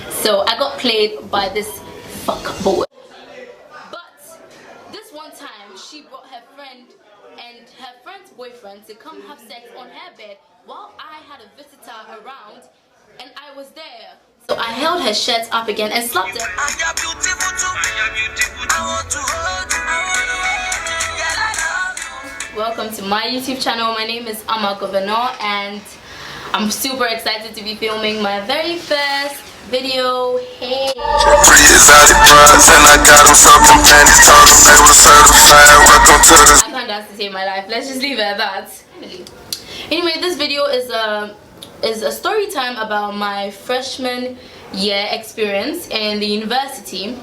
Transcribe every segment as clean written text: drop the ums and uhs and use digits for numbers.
So I got played by this fuck boy. But this one time she brought her friend and her friend's boyfriend to come have sex on her bed while I had a visitor around and I was there. So I held her shirt up again and slapped her. Welcome to my YouTube channel. My name is Ama Governor and I'm super excited to be filming my very first video. Hey. I can't dance to save my life. Let's just leave it at that. Anyway, this video is a story time about my freshman year experience in the university.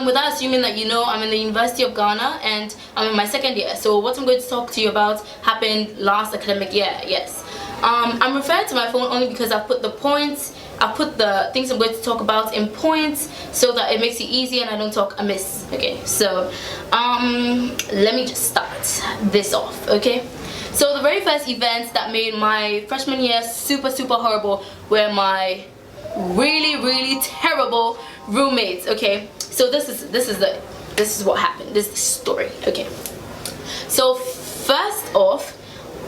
Without assuming that you know, I'm in the University of Ghana and I'm in my second year. So what I'm going to talk to you about happened last academic year. Yes. I'm referring to my phone only because I put the points, I put the things I'm going to talk about in points so that it makes it easy and I don't talk amiss. Okay, so let me just start this off. Okay, so the very first events that made my freshman year super horrible were my really terrible roommates. Okay, so this is what happened. This is the story. Okay, so first off,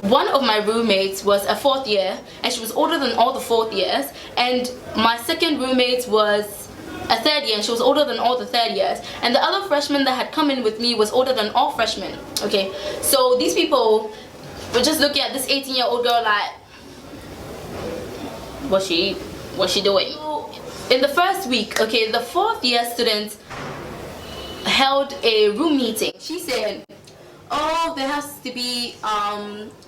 one of my roommates was a fourth year and she was older than all the fourth years, and my second roommate was a third year and she was older than all the third years, and the other freshman that had come in with me was older than all freshmen. Okay, so these people were just looking at this 18-year-old girl like, what's she doing? So in the first week, okay, the fourth year student held a room meeting. She said, oh, there has to be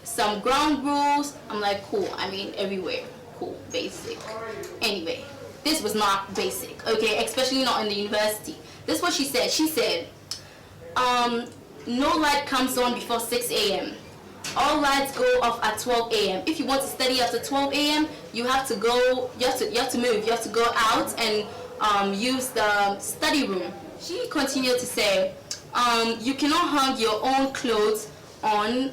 some ground rules. I'm like, cool, I mean everywhere, cool, basic. Anyway, this was not basic, okay, especially not in the university. This is what she said. She said, no light comes on before 6 a.m. All lights go off at 12 a.m. If you want to study after 12 a.m., you have to go, you have to move, you have to go out and use the study room. She continued to say, you cannot hang your own clothes on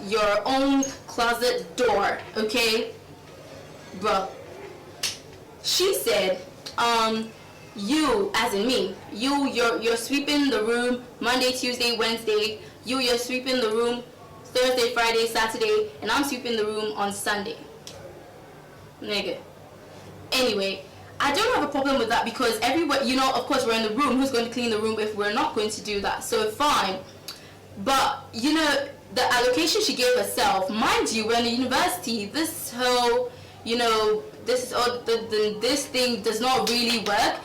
your own closet door, okay, bruh. She said, you, as in me, you're sweeping the room Monday, Tuesday, Wednesday. You're sweeping the room Thursday, Friday, Saturday, and I'm sweeping the room on Sunday. Nigga. Anyway, I don't have a problem with that because everybody, you know, of course we're in the room. Who's going to clean the room if we're not going to do that? So fine. But, you know, the allocation she gave herself, mind you, we're in the university. This whole, you know, this thing does not really work.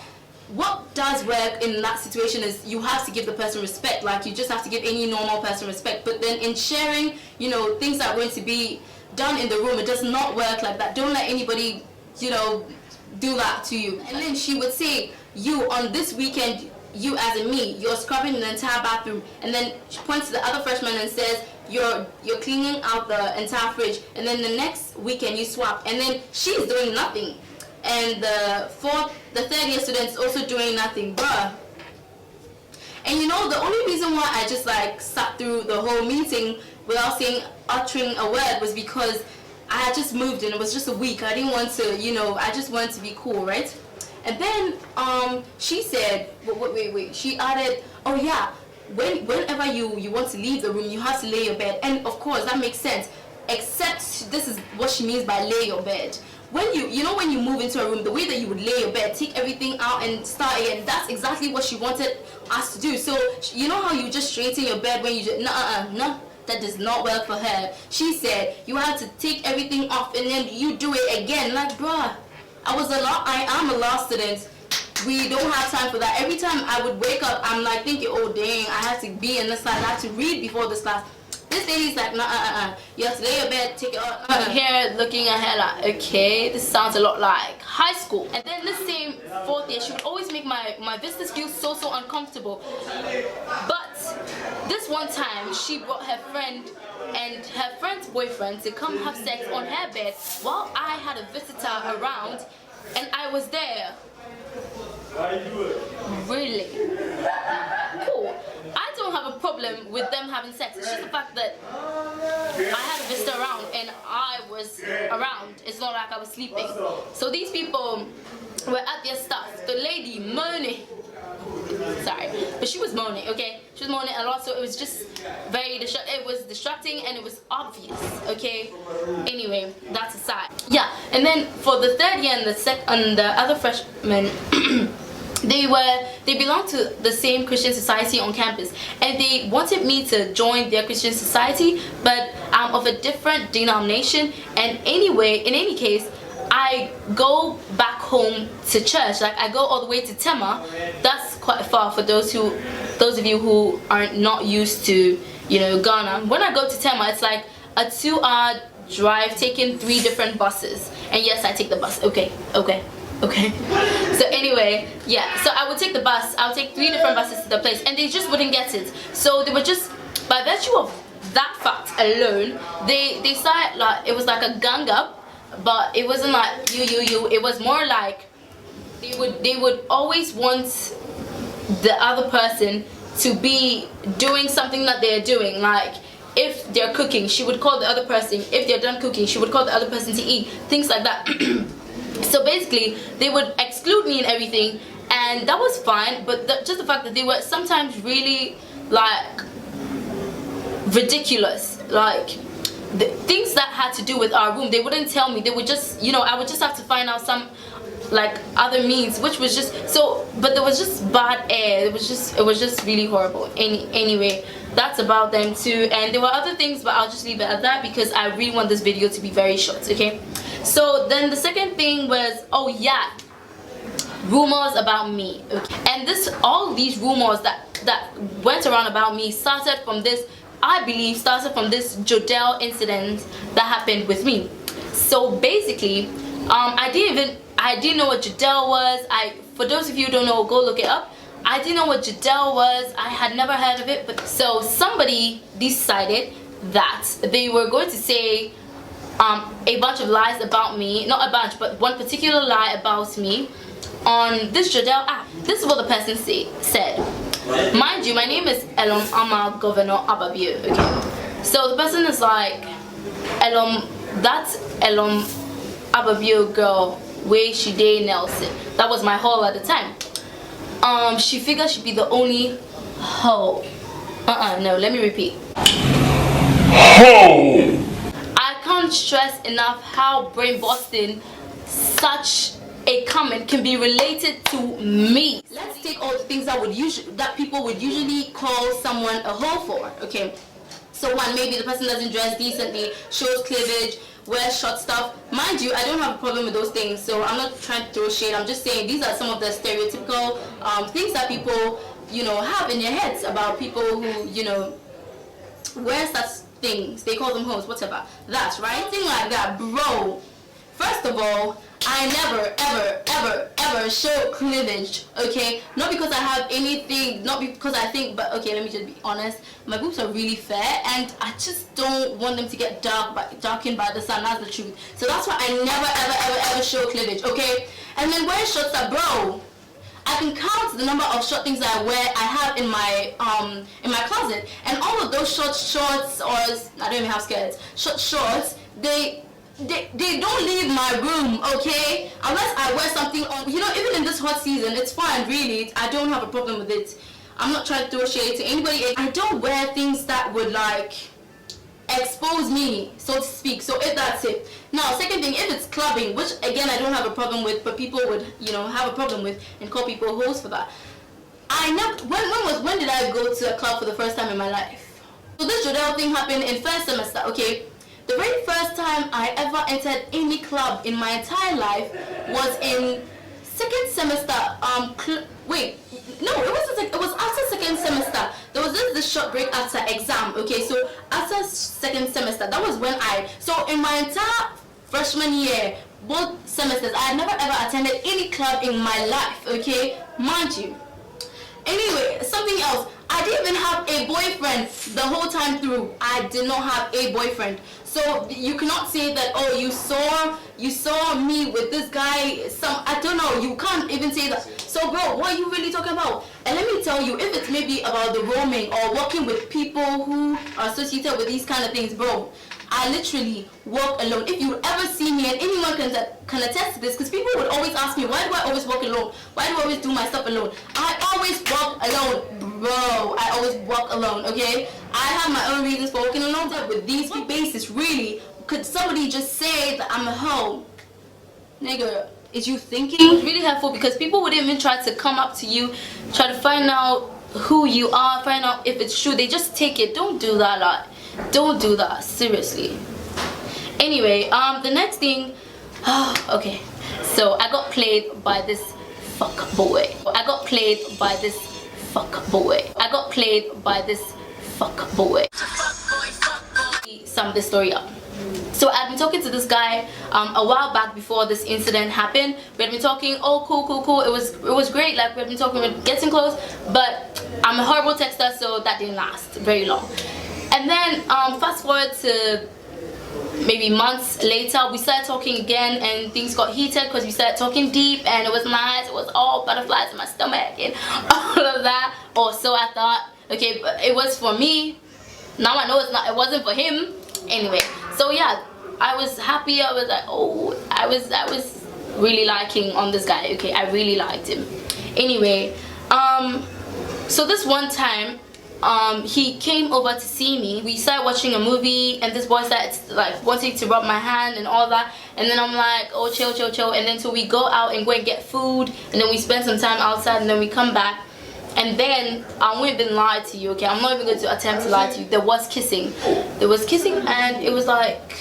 What does work in that situation is you have to give the person respect. Like, you just have to give any normal person respect. But then in sharing, you know, things that are going to be done in the room, it does not work like that. Don't let anybody, you know, do that to you. And then she would say, you, on this weekend, you as in me, you're scrubbing the entire bathroom. And then she points to the other freshman and says, you're cleaning out the entire fridge. And then the next weekend you swap. And then she's doing nothing. And the third year student's also doing nothing, bruh. And you know, the only reason why I just like sat through the whole meeting without uttering a word was because I had just moved and it was just a week. I didn't want to, you know, I just wanted to be cool, right? And then she said, wait, she added, oh yeah, whenever you want to leave the room, you have to lay your bed. And of course that makes sense, except this is what she means by lay your bed. When you know, when you move into a room, the way that you would lay your bed, take everything out and start again, that's exactly what she wanted us to do. So you know how you just straighten your bed when you just, no, that does not work for her. She said you have to take everything off and then you do it again. Like, bruh, I am a law student. We don't have time for that. Every time I would wake up, I'm like thinking, oh dang, I have to be in this class, I have to read before this class. This lady's like, you have to lay your bed, take it off. Here looking at her like, okay, this sounds a lot like high school. And then this same fourth year, she would always make my visitors feel so uncomfortable. But this one time, she brought her friend and her friend's boyfriend to come have sex on her bed while I had a visitor around and I was there. Really? Cool. I don't have a a problem with them having sex. It's just the fact that I had a visitor around and I was around. It's not like I was sleeping. So these people were at their stuff. The lady moaning. Sorry, but she was moaning, okay? She was moaning a lot, so it was just very it was distracting and it was obvious, okay? Anyway, that's aside. Yeah, and then for the third year and the other freshmen, they belonged to the same Christian society on campus, and they wanted me to join their Christian society, but I'm of a different denomination. And anyway, in any case, I go back home to church. Like, I go all the way to Tema. That's quite far for those of you who are not used to, you know, Ghana. When I go to Tema, it's like a 2-hour drive, taking 3 different buses. And yes, I take the bus. Okay. So anyway, yeah, so I would take the bus. I would take 3 different buses to the place, and they just wouldn't get it. So they were just, by virtue of that fact alone, they started, like, it was like a gang up. But it wasn't like you. It was more like they would always want the other person to be doing something that they're doing. Like, if they're cooking, she would call the other person. If they're done cooking, she would call the other person to eat. Things like that. So basically, they would exclude me and everything, and that was fine. But just the fact that they were sometimes really, like, ridiculous. Like, the things that had to do with our room, they wouldn't tell me. They would just, you know, I would just have to find out some, like, other means, which was just so. But there was just bad air. It was just really horrible. Anyway, that's about them too. And there were other things, but I'll just leave it at that because I really want this video to be very short. Okay. So then the second thing was, oh yeah, rumors about me. Okay. And all these rumors that went around about me started from this. I believe started from this JODEL incident that happened with me. So basically, I didn't know what JODEL was. For those of you who don't know, go look it up. I didn't know what JODEL was. I had never heard of it. But so somebody decided that they were going to say a bunch of lies about me. Not a bunch, but one particular lie about me on this JODEL app. This is what the person said. Mind you, my name is Elom Ama Governor Ababio. Okay, so the person is like, that's Elom Ababio girl where she day Nelson. That was my hole at the time. She figured she'd be the only hoe. No, let me repeat. Hoe. I can't stress enough how brain busting such a comment can be related to me. Let's take all the things that people would usually call someone a hoe for. Okay, so one, maybe the person doesn't dress decently, shows cleavage, wears short stuff. Mind you, I don't have a problem with those things, so I'm not trying to throw shade. I'm just saying these are some of the stereotypical things that people, you know, have in their heads about people who, you know, wear such things. They call them hoes, whatever. That's right, thing like that, bro. First of all, I never ever show cleavage, okay? Not because I have anything, not because I think, but okay, let me just be honest. My boobs are really fair, and I just don't want them to get darkened by the sun. That's the truth. So that's why I never ever show cleavage, okay? And then wearing shorts, bro. I can count the number of short things that I have in my closet, and all of those shorts, or I don't even have skirts. Shorts, they don't leave my room, okay? Unless I wear something on, you know, even in this hot season, it's fine, really. I don't have a problem with it. I'm not trying to throw shade to anybody. I don't wear things that would, like, expose me, so to speak. So if that's it. Now, second thing, if it's clubbing, which again I don't have a problem with, but people would, you know, have a problem with and call people hoes for that. When did I go to a club for the first time in my life? So this JODEL thing happened in first semester, okay? The very first time I ever entered any club in my entire life was in second semester. It was after second semester. There was this short break after exam. Okay, so after second semester, that was when so in my entire freshman year, both semesters, I had never ever attended any club in my life. Okay, mind you. Anyway, something else. I didn't even have a boyfriend the whole time through. I did not have a boyfriend. So you cannot say that, oh, you saw me with this guy. I don't know. You can't even say that. So bro, what are you really talking about? And let me tell you, if it's maybe about the roaming or working with people who are associated with these kind of things, bro, I literally walk alone. If you ever see me, and anyone can attest to this, because people would always ask me, why do I always walk alone? Why do I always do my stuff alone? I always walk alone, bro. I always walk alone, okay? I have my own reasons for walking alone. But with these basis, really, could somebody just say that I'm a hoe? Nigga, is you thinking? It was really helpful because people would even try to come up to you, try to find out who you are, find out if it's true. They just take it. Don't do that, like. Don't do that, seriously. Anyway, the next thing, okay, so I got played by this fuck boy. I got played by this fuck boy. I got played by this fuck boy. Sum this story up. So I've been talking to this guy a while back before this incident happened. We had been talking, oh cool. It was great, like we had been talking, we were getting close, but I'm a horrible texter, so that didn't last very long. And then fast forward to maybe months later, we started talking again and things got heated because we started talking deep and it was nice. It was all butterflies in my stomach and all of that, or so I thought. Okay, but it was for me. Now I know it wasn't for him. Anyway, so yeah, I was happy. I was like, oh, I was really liking on this guy. Okay, I really liked him. Anyway, so this one time, he came over to see me. We started watching a movie and this boy started like wanting to rub my hand and all that, and then I'm like, oh, chill, and then so we go out and go and get food, and then we spend some time outside, and then we come back, and then I won't even lie to you, okay? I'm not even going to attempt to lie to you. There was kissing, and it was like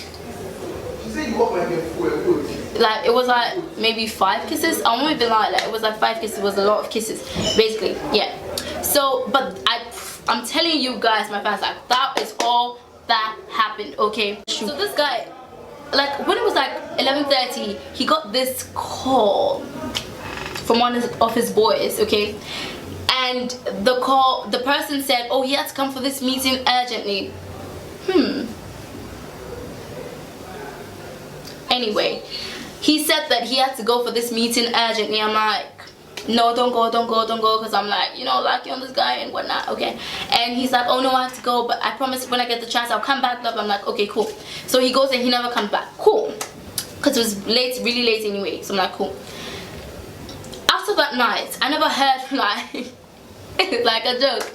it was like maybe 5 kisses. I won't even lie, like it was like 5 kisses. It was a lot of kisses, basically, yeah. So, but I'm telling you guys, my fans, like that is all that happened, okay? So this guy, like when it was like 11:30, he got this call from one of his boys, okay? And the person said, oh, he had to come for this meeting urgently. Anyway, he said that he had to go for this meeting urgently. I'm like, no, don't go, because I'm like, you know, lucky on this guy and whatnot, okay? And he's like, oh no, I have to go, but I promise when I get the chance I'll come back. I'm like, okay, cool. So he goes and he never comes back. Cool, because it was late, really late anyway. So I'm like, cool. After that night, I never heard like like a joke.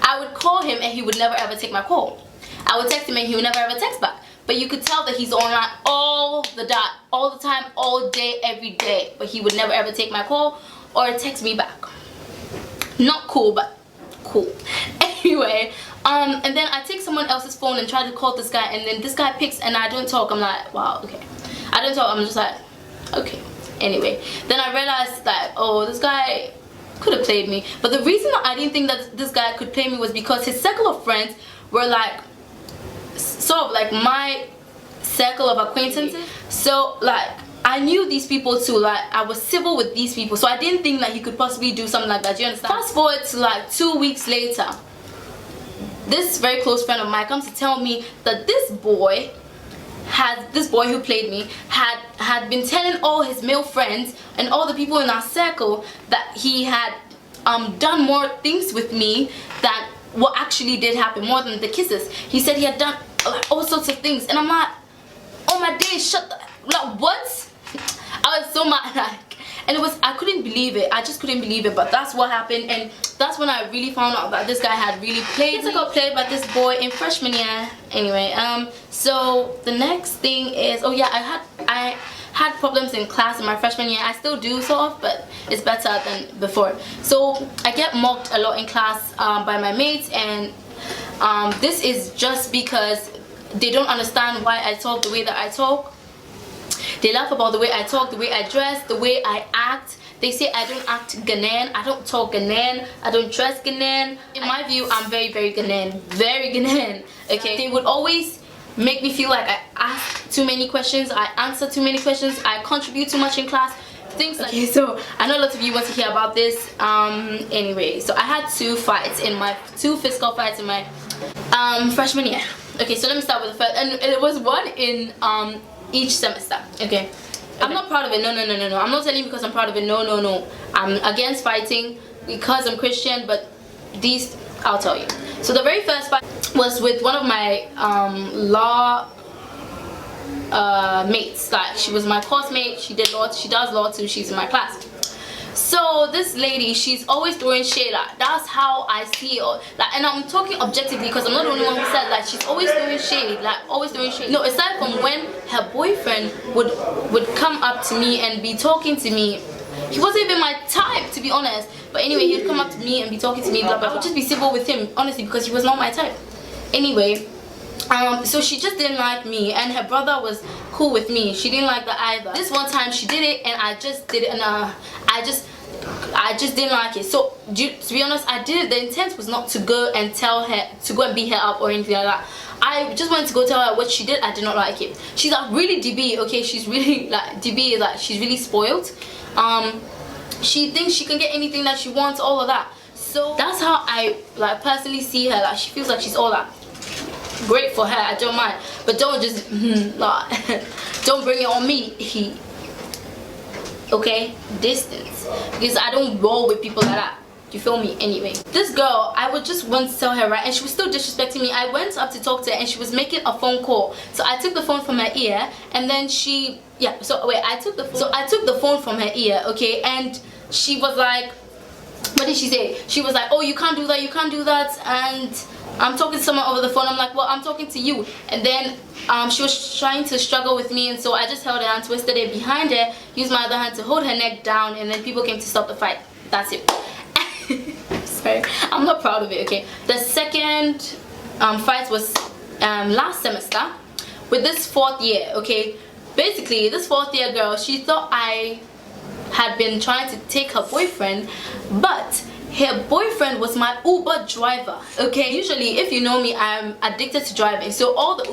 I would call him and he would never ever take my call. I would text him and he would never ever text back. But you could tell that he's online all the time, all day, every day. But he would never ever take my call or text me back. Not cool, but cool. Anyway, and then I take someone else's phone and try to call this guy, and then this guy picks and I don't talk. I'm like, wow, okay. I don't talk. I'm just like, okay. Anyway, then I realized that, oh, this guy could have played me. But the reason I didn't think that this guy could play me was because his circle of friends were like sort of like my circle of acquaintances. So like I knew these people too, like I was civil with these people, so I didn't think that he could possibly do something like that. Do you understand? Fast forward to like 2 weeks later, this very close friend of mine comes to tell me that this boy who played me had been telling all his male friends and all the people in our circle that he had done more things with me than what actually did happen, more than the kisses. He said he had done all sorts of things, and I'm like, oh my days, shut the, like what? I was so mad, like, and it was, I couldn't believe it. I just couldn't believe it. But that's what happened, and that's when I really found out that this guy had really played. I got played by this boy in freshman year. Anyway, so the next thing is, oh yeah, I had problems in class in my freshman year. I still do sort of, but it's better than before. So I get mocked a lot in class by my mates, and this is just because they don't understand why I talk the way that I talk. They laugh about the way I talk, the way I dress, the way I act. They say I don't act Ghanaian, I don't talk Ghanaian, I don't dress Ghanaian. In my view, I'm very, very Ghanaian, very Ghanaian. Okay, they would always make me feel like I ask too many questions, I answer too many questions, I contribute too much in class. things like, okay, so I know a lot of you want to hear about this. Anyway, so I had two physical fights in my freshman year. Okay, so let me start with the first, and it was one in each semester. Okay, I'm not proud of it. No. I'm not telling you because I'm proud of it. No. I'm against fighting because I'm Christian, but these I'll tell you. So the very first fight was with one of my law mates. Like, she was my course mate. She does law too. She's in my class. So this lady, she's always throwing shade. Like, that's how I see it. Like, and I'm talking objectively because I'm not the only one who said that. She's always throwing shade. Like, always throwing shade. No, aside from when her boyfriend would come up to me and be talking to me. He wasn't even my type, to be honest. But anyway, he'd come up to me and be talking to me. Blah, blah, blah. I would just be civil with him, honestly, because he was not my type. Anyway, so she just didn't like me, and her brother was cool with me. She didn't like that either. This one time she did it, and I just did it, and I just didn't like it. So to be honest, I did it. The intent was not to go and tell her, to go and beat her up or anything like that. I just wanted to go tell her what she did. I did not like it. She's like really DB, okay? She's really like DB is like, she's really spoiled. She thinks she can get anything that she wants, all of that. So that's how I like personally see her. Like, she feels like she's all that. Great for her, I don't mind, but don't just like, don't bring it on me. Okay, distance, because I don't roll with people like that. You feel me? Anyway, this girl, I would just want to tell her, right, and she was still disrespecting me. I went up to talk to her and she was making a phone call. So I took the phone from her ear, and then I took the phone from her ear, okay, and she was like, what did she say? She was like, oh, you can't do that, and I'm talking to someone over the phone. I'm like, well, I'm talking to you. And then she was trying to struggle with me, and so I just held her hand, twisted it behind her, used my other hand to hold her neck down, and then people came to stop the fight. That's it. Sorry, I'm not proud of it, okay? The second fight was last semester with this fourth year, okay? Basically, this fourth year girl, she thought I had been trying to take her boyfriend, but her boyfriend was my Uber driver, okay? Usually, if you know me, I'm addicted to driving. So all the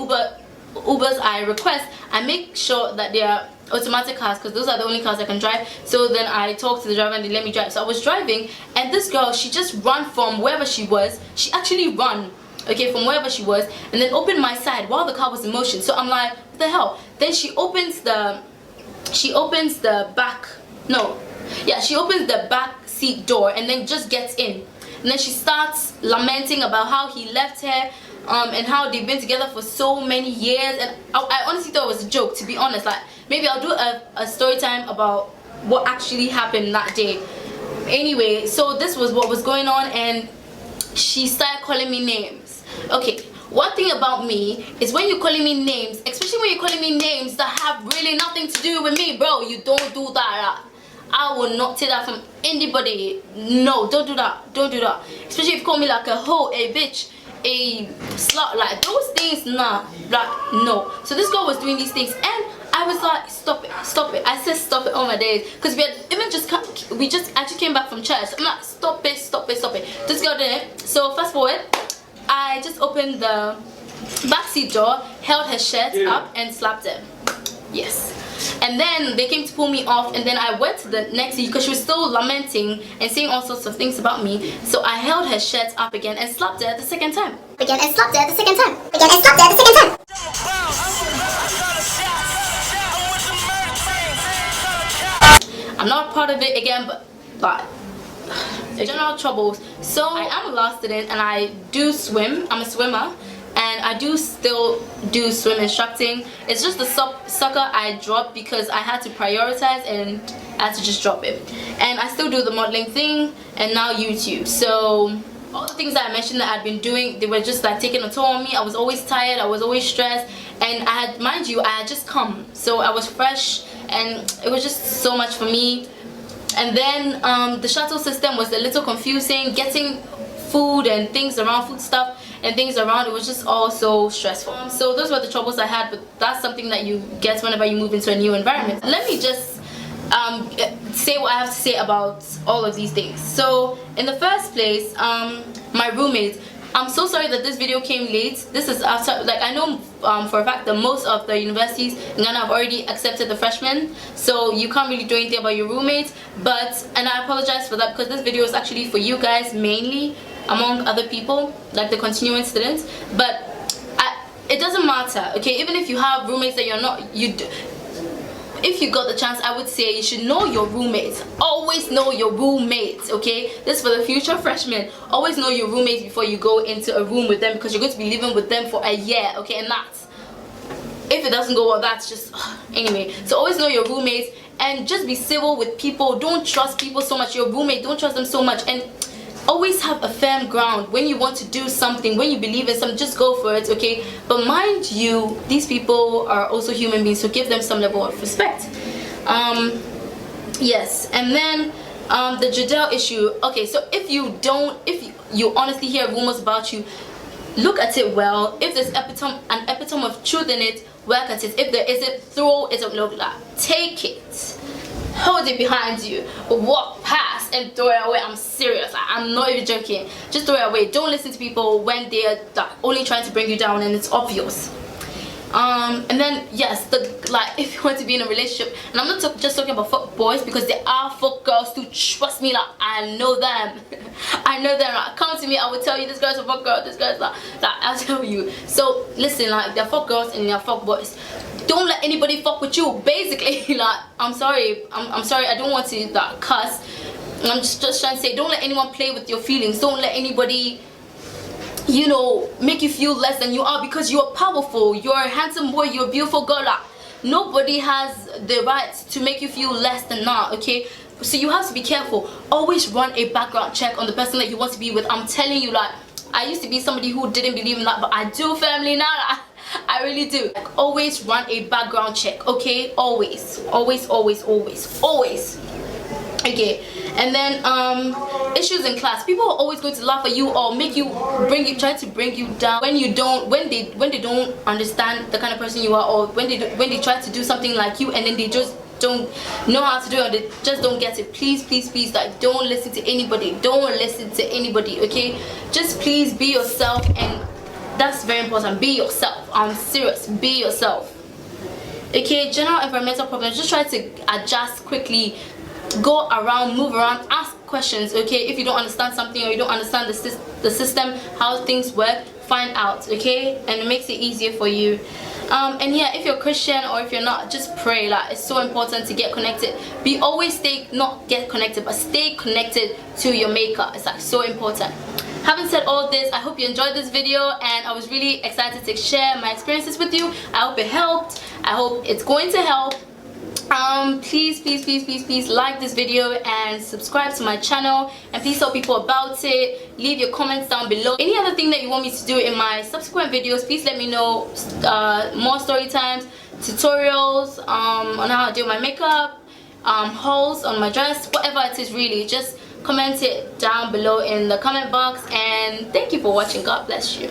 Ubers I request, I make sure that they are automatic cars, because those are the only cars I can drive. So then I talk to the driver and they let me drive. So I was driving, and this girl, she just ran from wherever she was. She actually ran, okay, from wherever she was, and then opened my side while the car was in motion. So I'm like, what the hell? Then she opens the back seat door, and then just gets in, and then she starts lamenting about how he left her, and how they've been together for so many years. And I honestly thought it was a joke, to be honest. Like, maybe I'll do a story time about what actually happened that day. Anyway, so this was what was going on, and she started calling me names. Okay, one thing about me is when you're calling me names, especially when you're calling me names that have really nothing to do with me, bro, you don't do that. I will not take that from anybody. No, don't do that. Don't do that. Especially if you call me like a hoe, a bitch, a slut, like those things, nah, like no. So this girl was doing these things, and I was like, stop it. I said stop it all my days, because we just actually came back from church. I'm like, stop it. This girl did it. So fast forward, I just opened the backseat door, held her shirt up, and slapped her. Yes. And then they came to pull me off, and then I went to the next seat because she was still lamenting and saying all sorts of things about me. So I held her shirt up again and slapped her the second time. I'm not proud of it again, but general troubles. So I am a law student and I do swim. I'm a swimmer. And I do still do swim instructing. It's just the soccer I dropped because I had to prioritize and I had to just drop it. And I still do the modeling thing and now YouTube. So all the things that I mentioned that I'd been doing, they were just like taking a toll on me. I was always tired, I was always stressed, and I had, mind you, I had just come. So I was fresh and it was just so much for me. And then the shuttle system was a little confusing. Getting food and things around, food stuff and things around, it was just all so stressful. So those were the troubles I had, but that's something that you get whenever you move into a new environment. Let me just say what I have to say about all of these things. So in the first place, my roommate, I'm so sorry that this video came late. This is after, like, I know for a fact that most of the universities in Ghana have already accepted the freshmen, so you can't really do anything about your roommates. And I apologize for that, because this video is actually for you guys mainly, among other people, like the continuing students. But it doesn't matter, okay? Even if you have roommates that you're not, if you got the chance, I would say you should know your roommates. Always know your roommates, okay? This is for the future freshmen. Always know your roommates before you go into a room with them, because you're going to be living with them for a year, okay? And that's, if it doesn't go well, that's just anyway. So always know your roommates and just be civil with people. Don't trust people so much. Your roommate, don't trust them so much. And always have a firm ground. When you want to do something, when you believe in something, just go for it, okay? But mind you, these people are also human beings, so give them some level of respect. Yes. And then the JODEL issue. Okay, so if you honestly hear rumors about you, look at it well. If there's an epitome of truth in it, work at it. If there isn't, throw it up, look like, take it, hold it behind you, walk past and throw it away. I'm serious, I'm not even joking. Just throw it away. Don't listen to people when they are only trying to bring you down and it's obvious. And then yes, if you want to be in a relationship, and I'm not just talking about fuck boys, because there are fuck girls too. Trust me, like, I know them. I know them. Like, come to me, I will tell you this girl's a fuck girl, this girl's like I'll tell you. So listen, like, they're fuck girls and they're fuck boys. Don't let anybody fuck with you, basically. Like, I'm sorry, I don't want to cuss. I'm just trying to say, don't let anyone play with your feelings. Don't let anybody, you know, make you feel less than you are, because you're powerful, you're a handsome boy, you're a beautiful girl. Like, nobody has the right to make you feel less than that, okay? So you have to be careful. Always run a background check on the person that you want to be with. I'm telling you, like, I used to be somebody who didn't believe in that, but I do, family, now. Like, I really do. Like, always run a background check, okay? Always, always, always, always, always. Okay. And then issues in class. People are always going to laugh at you or try to bring you down when they don't understand the kind of person you are, or when they try to do something like you and then they just don't know how to do it, or they just don't get it. Please, please, please, like, don't listen to anybody. Don't listen to anybody, okay? Just please be yourself, and that's very important. Be yourself. I'm serious. Be yourself. Okay, general environmental problems, just try to adjust quickly. Go around, move around, ask questions, okay? If you don't understand something or you don't understand the system, how things work, find out, okay? And it makes it easier for you. And yeah, if you're Christian or if you're not, just pray. Like, it's so important to get connected. Not get connected, but stay connected to your maker. It's like so important. Having said all this, I hope you enjoyed this video, and I was really excited to share my experiences with you. I hope it helped. I hope it's going to help. Please, please, please, please, please like this video and subscribe to my channel, and please tell people about it. Leave your comments down below. Any other thing that you want me to do in my subsequent videos, please let me know. More story times, tutorials on how to do my makeup, hauls on my dress, whatever it is, really, just comment it down below in the comment box. And thank you for watching. God bless you.